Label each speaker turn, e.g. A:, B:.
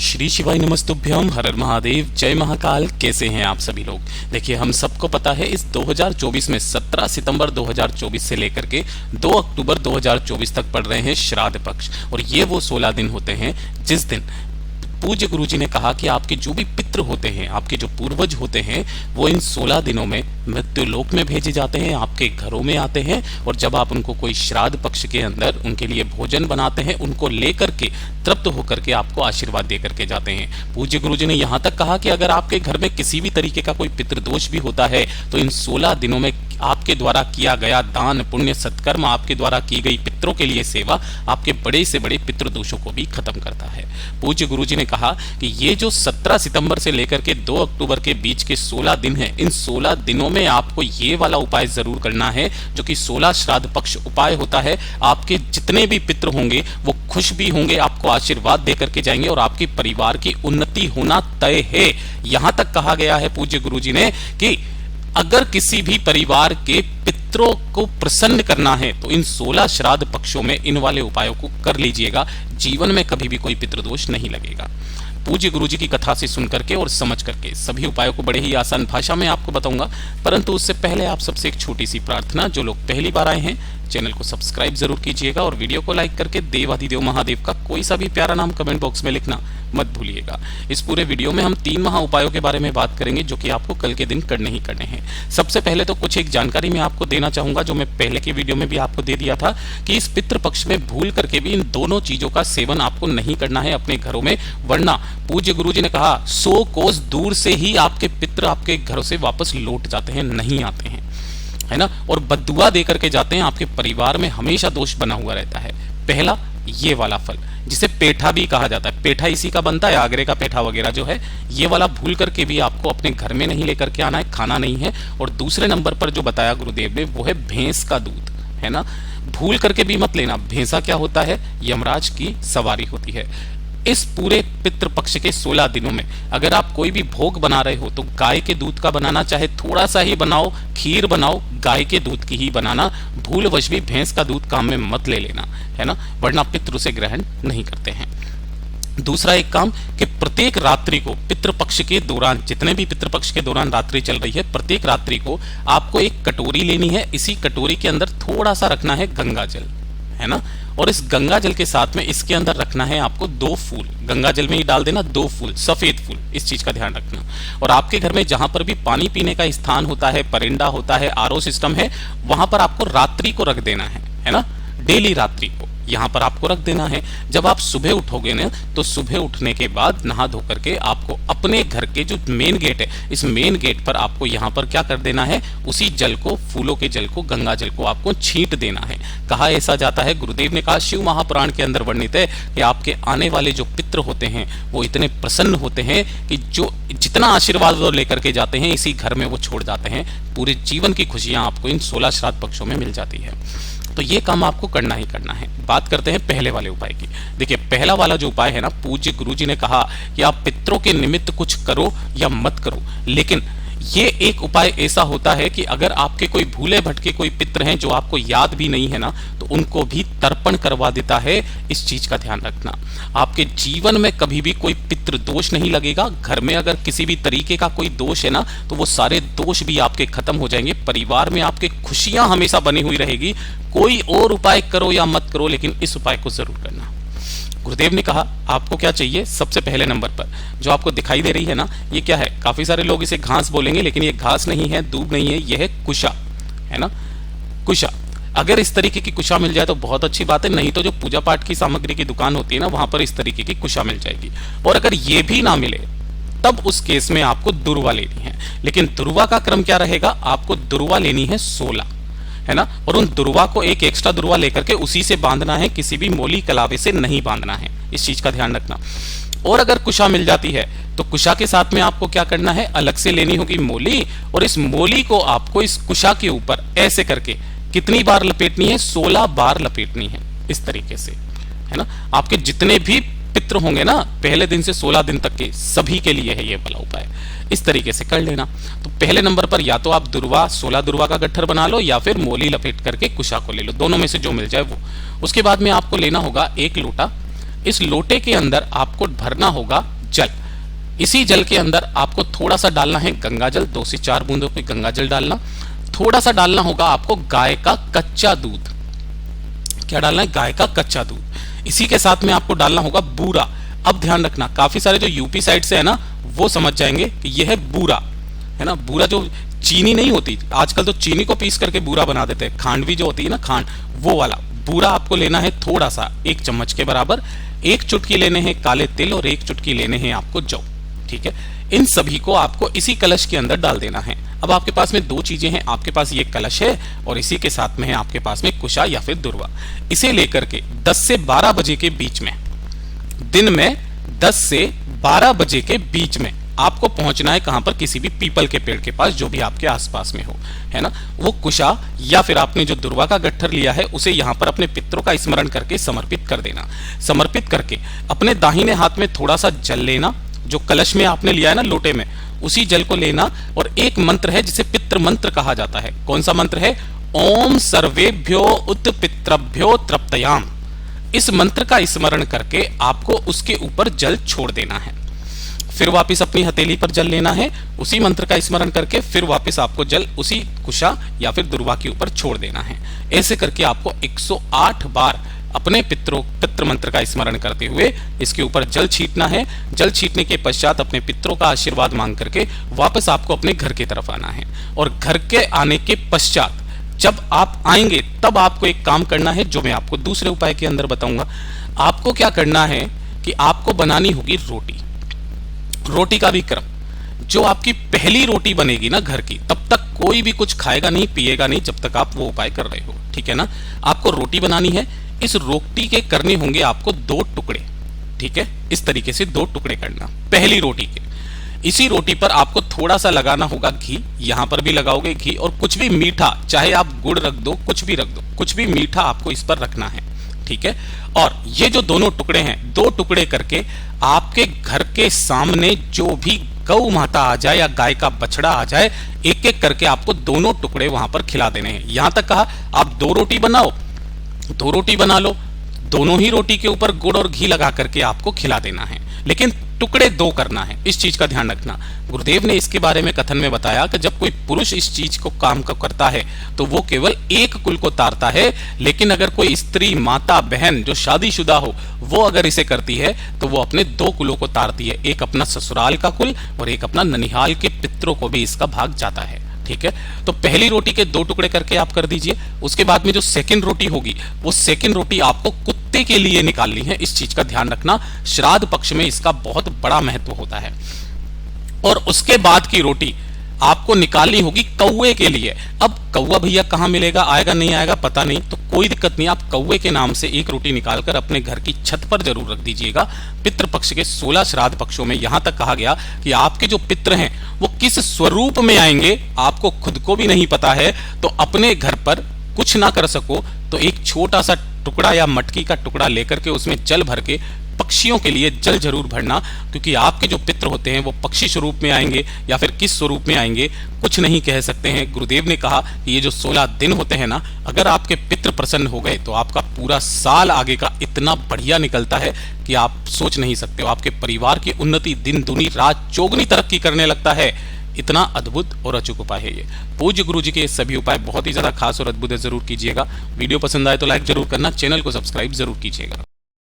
A: श्री शिवाय नमस्तुभ्यम, हर हर महादेव, जय महाकाल। कैसे हैं आप सभी लोग। देखिए, हम सबको पता है इस 2024 में 17 सितंबर 2024 से लेकर के 2 अक्टूबर 2024 तक पड़ रहे हैं श्राद्ध पक्ष। और ये वो 16 दिन होते हैं जिस दिन पूज्य गुरु जी ने कहा कि आपके जो भी पितृ होते हैं, आपके जो पूर्वज होते हैं, वो इन 16 दिनों में मृत्यु लोक में भेजे जाते हैं, आपके घरों में आते हैं। और जब आप उनको कोई श्राद्ध पक्ष के अंदर उनके लिए भोजन बनाते हैं, उनको लेकर के तृप्त होकर के आपको आशीर्वाद दे करके जाते हैं। पूज्य गुरु जी ने यहाँ तक कहा कि अगर आपके घर में किसी भी तरीके का कोई पितृदोष भी होता है तो इन 16 दिनों में आपके द्वारा किया गया दान पुण्य सत्कर्म, आपके द्वारा की गई पितरों के लिए सेवा आपके बड़े से बड़े पितृदोषों को भी खत्म करता है। पूज्य गुरु जी ने कहा कि ये जो 17 सितंबर से लेकर के 2 अक्टूबर के बीच के 16 दिन हैं, इन 16 दिनों में आपको ये वाला उपाय जरूर करना है जो कि 16 श्राद्ध पक्ष उपाय होता है। आपके जितने भी पितृ होंगे वो खुश भी होंगे, आपको आशीर्वाद दे करके जाएंगे और आपके परिवार की उन्नति होना तय है। यहां तक कहा गया है पूज्य गुरु जी ने कि अगर किसी भी परिवार के पितरों को प्रसन्न करना है तो इन 16 श्राद्ध पक्षों में इन वाले उपायों को कर लीजिएगा। जीवन में कभी भी कोई पितृदोष नहीं लगेगा। पूज्य गुरु जी की कथा से सुन करके और समझ करके सभी उपायों को बड़े ही आसान भाषा में आपको बताऊंगा, परंतु उससे पहले आप सबसे एक छोटी सी प्रार्थना। जो लोग पहली बार आए हैं चैनल को सब्सक्राइब जरूर कीजिएगा और वीडियो को लाइक करके देवाधिदेव महादेव का कोई सा भी प्यारा नाम कमेंट बॉक्स में लिखना मत भूलिएगा। इस पूरे वीडियो में हम 3 महा उपायों के बारे में बात करेंगे जो कि आपको कल के दिन करने ही करने हैं। सबसे पहले तो कुछ एक जानकारी मैं आपको देना चाहूंगा जो मैं पहले के वीडियो में भी आपको दे दिया था कि इस पितृ पक्ष में भूल करके भी इन दोनों चीजों का सेवन आपको नहीं करना है अपने घरों में, वरना पूज्य गुरु जी ने कहा 100 कोस दूर से ही आपके पितृ आपके घरों से वापस लौट जाते हैं, नहीं आते हैं, है ना। और बद्दुआ दे करके जाते हैं, आपके परिवार में हमेशा दोष बना हुआ रहता है। पहला ये वाला फल जिसे पेठा भी कहा जाता है, पेठा इसी का बनता है, आगरे का पेठा वगैरह जो है, ये वाला भूल करके भी आपको अपने घर में नहीं लेकर के आना है, खाना नहीं है। और दूसरे नंबर पर जो बताया गुरुदेव ने वो है भैंस का दूध, है ना। भूल करके भी मत लेना। भैंसा क्या होता है? यमराज की सवारी होती है। इस पूरे पितृपक्ष के 16 दिनों में अगर आप कोई भी भोग बना रहे हो तो गाय के दूध का बनाना, चाहे थोड़ा सा ही बनाओ, खीर बनाओ, गाय के दूध की ही बनाना। भूलवश भी भैंस का दूध काम में मत ले लेना, है ना, वरना पितृ उसे ग्रहण नहीं करते हैं। दूसरा एक काम कि प्रत्येक रात्रि को पितृपक्ष के दौरान, जितने भी पितृपक्ष के दौरान रात्रि चल रही है, प्रत्येक रात्रि को आपको एक कटोरी लेनी है। इसी कटोरी के अंदर थोड़ा सा रखना है गंगा जल, है ना। और इस गंगा जल के साथ में इसके अंदर रखना है आपको 2 फूल। गंगा जल में ही डाल देना 2 फूल, सफेद फूल, इस चीज का ध्यान रखना। और आपके घर में जहां पर भी पानी पीने का स्थान होता है, परिंदा होता है, आरओ सिस्टम है, वहां पर आपको रात्रि को रख देना है ना। डेली रात्रि को यहां पर आपको रख देना है। जब आप सुबह उठोगे ना तो सुबह उठने के बाद नहा धो करके आपको अपने घर के जो मेन गेट है, इस मेन गेट पर आपको यहां पर क्या कर देना है, उसी जल को, फूलों के जल को, गंगा जल को आपको छींट देना है। कहा ऐसा जाता है, गुरुदेव ने कहा, शिव महापुराण के अंदर वर्णित है कि आपके आने वाले जो पितृ होते हैं वो इतने प्रसन्न होते हैं कि जो जितना आशीर्वाद वो लेकर के जाते हैं इसी घर में वो छोड़ जाते हैं। पूरे जीवन की खुशियां आपको इन 16 श्राद्ध पक्षों में मिल जाती है। तो ये काम आपको करना ही करना है। बात करते हैं पहले वाले उपाय की। देखिए, पहला वाला जो उपाय है ना, पूज्य गुरु जी ने कहा कि आप पितरों के निमित्त कुछ करो या मत करो, लेकिन ये एक उपाय ऐसा होता है कि अगर आपके कोई भूले भटके कोई पितृ हैं जो आपको याद भी नहीं है ना, तो उनको भी तर्पण करवा देता है। इस चीज का ध्यान रखना। आपके जीवन में कभी भी कोई पितृ दोष नहीं लगेगा। घर में अगर किसी भी तरीके का कोई दोष है ना तो वो सारे दोष भी आपके खत्म हो जाएंगे। परिवार में आपके खुशियां हमेशा बनी हुई रहेगी। कोई और उपाय करो या मत करो, लेकिन इस उपाय को जरूर करना। गुरुदेव ने कहा आपको क्या चाहिए। सबसे पहले नंबर पर जो आपको दिखाई दे रही है ना, ये क्या है? काफी सारे लोग इसे घास बोलेंगे, लेकिन ये घास नहीं है, दूब नहीं है, यह है कुशा, है ना, कुशा। अगर इस तरीके की कुशा मिल जाए तो बहुत अच्छी बात है, नहीं तो जो पूजा पाठ की सामग्री की दुकान होती है ना, वहां पर इस तरीके की कुशा मिल जाएगी। और अगर ये भी ना मिले तब उस केस में आपको दुर्वा लेनी है। लेकिन दुर्वा का क्रम क्या रहेगा? आपको दुर्वा लेनी है 16, है ना। और उन दुर्वा को एक एक्स्ट्रा दुर्वा लेकर के उसी से बांधना है, किसी भी मोली कलावे से नहीं बांधना है। इस चीज का ध्यान रखना। और अगर कुशा मिल जाती है तो कुशा के साथ में आपको क्या करना है? अलग से लेनी होगी मोली, और इस मोली को आपको इस कुशा के ऊपर ऐसे करके कितनी बार लपेटनी है? 16 बार लपेटनी है, इस तरीके से, है ना। आपके जितने भी पितृ होंगे ना, पहले दिन से 16 दिन तक के सभी के लिए है ये वाला उपाय। इस तरीके से कर लेना। तो पहले नंबर पर या तो आप दुर्वा, 16 दुर्वा का गट्ठर बना लो, या फिर मोली लपेट करके कुशा को ले लो, दोनों में से जो मिल जाए वो। उसके बाद में आपको लेना होगा 1 लोटा इस लोटे के अंदर आपको भरना होगा जल। इसी जल के अंदर आपको थोड़ा सा डालना है गंगा जल, 2 से 4 बूंदों पे गंगा जल डालना। थोड़ा सा डालना होगा आपको गाय का कच्चा दूध। क्या डालना है? गाय का कच्चा दूध। इसी के साथ में आपको डालना होगा बूरा। अब ध्यान रखना, काफी सारे जो यूपी साइड से है ना वो समझ जाएंगे कि यह है बूरा, है ना। बूरा जो चीनी नहीं होती, आजकल तो चीनी को पीस करके बूरा बना देते हैं, खांडवी जो होती है ना खांड, वो वाला बूरा आपको लेना है थोड़ा सा, 1 चम्मच के बराबर। 1 चुटकी लेने हैं काले तिल और 1 चुटकी लेने हैं आपको जौ। ठीक है, इन सभी को आपको इसी कलश के अंदर डाल देना है। अब आपके पास में 2 चीजें हैं, आपके पास ये कलश है और इसी के साथ में है आपके पास में कुशा या फिर दुर्वा। इसे लेकर के 10 से 12 बजे के बीच में, दिन में 10 से 12 बजे के बीच में आपको पहुंचना है कहां पर? किसी भी पीपल के पेड़ के पास जो भी आपके आसपास में हो, है ना। वो कुशा या फिर आपने जो दुर्वा का गट्ठर लिया है उसे यहां पर अपने पितरों का स्मरण करके समर्पित कर देना। समर्पित करके अपने दाहिने हाथ में थोड़ा सा जल लेना, जो कलश में आपने लिया है ना लोटे में, उसी जल को लेना और एक मंत्र है जिसे पितृ मंत्र कहा जाता है। कौन सा मंत्र है? ओम सर्वेभ्यो उत पितृभ्यो तृप्तयाम। इस मंत्र का स्मरण करके आपको उसके ऊपर जल छोड़ देना है। फिर वापस अपनी हथेली पर जल लेना है, उसी मंत्र का स्मरण करके फिर वापस आपको जल उसी कुशा या फिर दुर्वा के ऊपर छोड़ देना है। ऐसे करके आपको 108 बार अपने पितृ मंत्र का स्मरण करते हुए इसके ऊपर जल छींटना है। जल छींटने के पश्चात अपने पितरों का आशीर्वाद मांग करके वापस आपको अपने घर की तरफ आना है। और घर के आने के पश्चात जब आप आएंगे तब आपको एक काम करना है जो मैं आपको दूसरे उपाय के अंदर बताऊंगा। आपको क्या करना है कि आपको बनानी होगी रोटी। रोटी का भी क्रम, जो आपकी पहली रोटी बनेगी ना घर की, तब तक कोई भी कुछ खाएगा नहीं पिएगा नहीं जब तक आप वो उपाय कर रहे हो। ठीक है ना। आपको रोटी बनानी है। इस रोटी के करने होंगे आपको 2 टुकड़े। ठीक है, इस तरीके से 2 टुकड़े करना पहली रोटी के। इसी रोटी पर आपको थोड़ा सा लगाना होगा घी, यहां पर भी लगाओगे घी, और कुछ भी मीठा, चाहे आप गुड़ रख दो, कुछ भी रख दो, कुछ भी मीठा आपको इस पर रखना है। ठीक है, और ये जो दोनों टुकड़े हैं, 2 टुकड़े करके आपके घर के सामने जो भी गौ माता आ जाए या गाय का बछड़ा आ जाए, एक एक करके आपको दोनों टुकड़े वहां पर खिला देने हैं। यहां तक कहा आप 2 रोटी बनाओ, 2 रोटी बना लो, दोनों ही रोटी के ऊपर गुड़ और घी लगा करके आपको खिला देना है, लेकिन टुकड़े 2 करना है। इस चीज का ध्यान रखना। गुरुदेव ने इसके बारे में कथन में बताया कि जब कोई पुरुष इस चीज को काम करता है तो वो केवल एक कुल को तारता है, लेकिन अगर कोई स्त्री, माता, बहन जो शादीशुदा हो वो अगर इसे करती है तो वो अपने 2 कुलों को तारती है। एक अपना ससुराल का कुल और एक अपना ननिहाल के पितरों को भी इसका भाग जाता है। ठीक है, तो पहली रोटी के 2 टुकड़े करके आप कर दीजिए। उसके बाद में जो सेकंड रोटी होगी, वो सेकंड रोटी आपको कुत्ते के लिए निकालनी है। इस चीज का ध्यान रखना, श्राद्ध पक्ष में इसका बहुत बड़ा महत्व होता है। और उसके बाद की रोटी आपको निकालनी होगी कौवे के लिए। अब कौवा भैया कहां मिलेगा, आएगा नहीं आएगा पता नहीं, तो कोई दिक्कत नहीं, आप कौवे के नाम से 1 रोटी निकालकर अपने घर की छत पर जरूर रख दीजिएगा। पितृपक्ष के 16 श्राद्ध पक्षों में यहां तक कहा गया कि आपके जो पितृ हैं वो किस स्वरूप में आएंगे आपको खुद को भी नहीं पता है, तो अपने घर पर कुछ ना कर सको तो एक छोटा सा टुकड़ा या मटकी का टुकड़ा लेकर के उसमें जल भर के पक्षियों के लिए जल जरूर भरना, क्योंकि आपके जो पितृ होते हैं वो पक्षी स्वरूप में आएंगे या फिर किस स्वरूप में आएंगे कुछ नहीं कह सकते हैं। गुरुदेव ने कहा कि ये जो 16 दिन होते हैं ना, अगर आपके पितृ प्रसन्न हो गए तो आपका पूरा साल आगे का इतना बढ़िया निकलता है कि आप सोच नहीं सकते हो। आपके परिवार की उन्नति दिन दुनी रात चौगुनी तरक्की करने लगता है। इतना अद्भुत और अचूक उपाय है ये। पूज्य गुरु जी के सभी उपाय बहुत ही ज्यादा खास और अद्भुत है, जरूर कीजिएगा। वीडियो पसंद आए तो लाइक जरूर करना, चैनल को सब्सक्राइब जरूर कीजिएगा।